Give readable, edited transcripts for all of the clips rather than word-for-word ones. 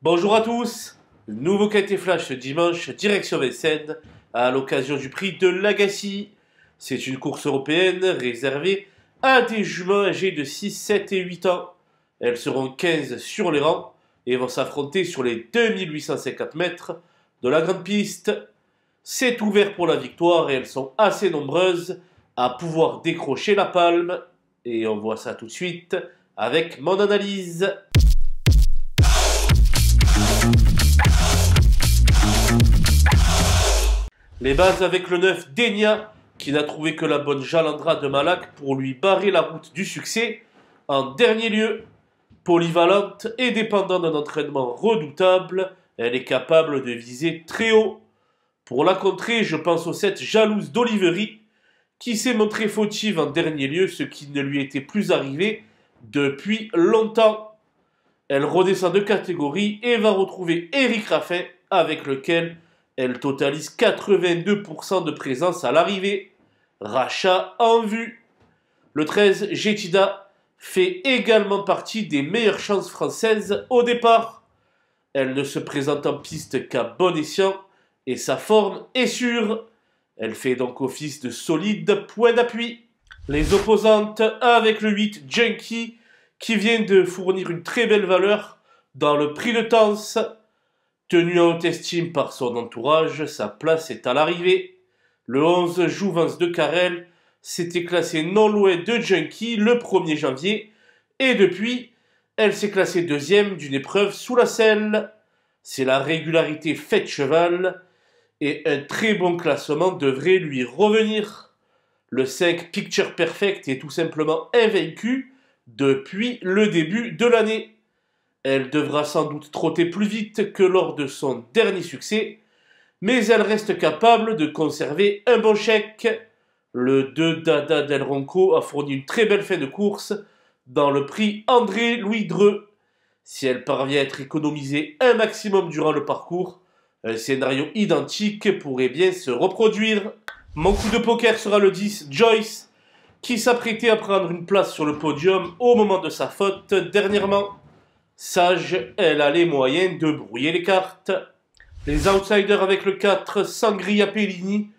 Bonjour à tous, nouveau quintet flash ce dimanche, direction Vincennes, à l'occasion du prix de l'Agassi. C'est une course européenne réservée à des juments âgés de 6, 7 et 8 ans. Elles seront 15 sur les rangs et vont s'affronter sur les 2850 mètres de la grande piste. C'est ouvert pour la victoire et elles sont assez nombreuses à pouvoir décrocher la palme. Et on voit ça tout de suite avec mon analyse. Les bases avec le 9 Denia, qui n'a trouvé que la bonne Jalandra de Malak pour lui barrer la route du succès. En dernier lieu, polyvalente et dépendant d'un entraînement redoutable, elle est capable de viser très haut. Pour la contrer, je pense au 7 Jalouse d'Olivery, qui s'est montré fautive en dernier lieu, ce qui ne lui était plus arrivé depuis longtemps. Elle redescend de catégorie et va retrouver Eric Raffin, avec lequel elle totalise 82% de présence à l'arrivée. Rachat en vue. Le 13, Jetida, fait également partie des meilleures chances françaises au départ. Elle ne se présente en piste qu'à bon escient et sa forme est sûre. Elle fait donc office de solide point d'appui. Les opposantes avec le 8, Junkie, qui vient de fournir une très belle valeur dans le prix de Tens. Tenu en haute estime par son entourage, sa place est à l'arrivée. Le 11, Jouvence de Carrel, s'était classée non loin de Junkie le 1er janvier, et depuis, elle s'est classée deuxième d'une épreuve sous la selle. C'est la régularité faite cheval, et un très bon classement devrait lui revenir. Le 5, Picture Perfect, est tout simplement invaincu depuis le début de l'année. Elle devra sans doute trotter plus vite que lors de son dernier succès, mais elle reste capable de conserver un bon chèque. Le 2 Dada Del Ronco a fourni une très belle fin de course dans le prix André-Louis Dreux. Si elle parvient à être économisée un maximum durant le parcours, un scénario identique pourrait bien se reproduire. Mon coup de poker sera le 10 Joyce, qui s'apprêtait à prendre une place sur le podium au moment de sa faute dernièrement. Sage, elle a les moyens de brouiller les cartes. Les outsiders avec le 4, Sangria Pellini,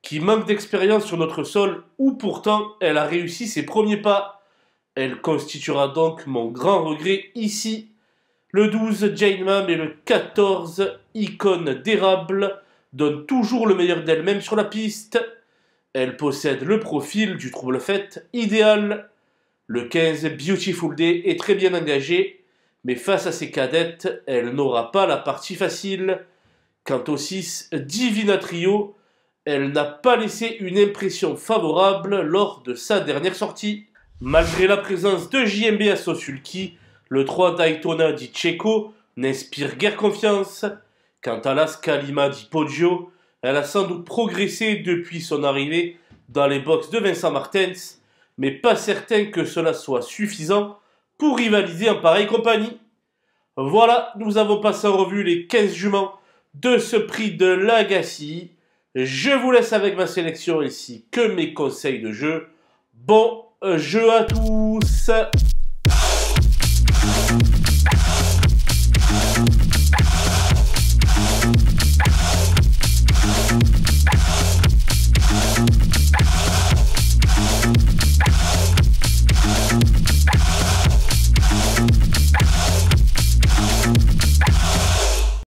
qui manque d'expérience sur notre sol, où pourtant elle a réussi ses premiers pas. Elle constituera donc mon grand regret ici. Le 12, Jane Mam, et le 14, Icône d'érable, donnent toujours le meilleur d'elle-même sur la piste. Elle possède le profil du trouble-fête idéal. Le 15, Beautiful Day, est très bien engagé, mais face à ses cadettes, elle n'aura pas la partie facile. Quant au 6, Divina Trio, elle n'a pas laissé une impression favorable lors de sa dernière sortie. Malgré la présence de JMB à Sosulki, le 3 Daytona di Cecco n'inspire guère confiance. Quant à l'As Kalima di Poggio, elle a sans doute progressé depuis son arrivée dans les box de Vincent Martens, mais pas certain que cela soit suffisant pour rivaliser en pareille compagnie. Voilà, nous avons passé en revue les 15 juments de ce prix de l'Agassi. Je vous laisse avec ma sélection ainsi que mes conseils de jeu. Bon jeu à tous!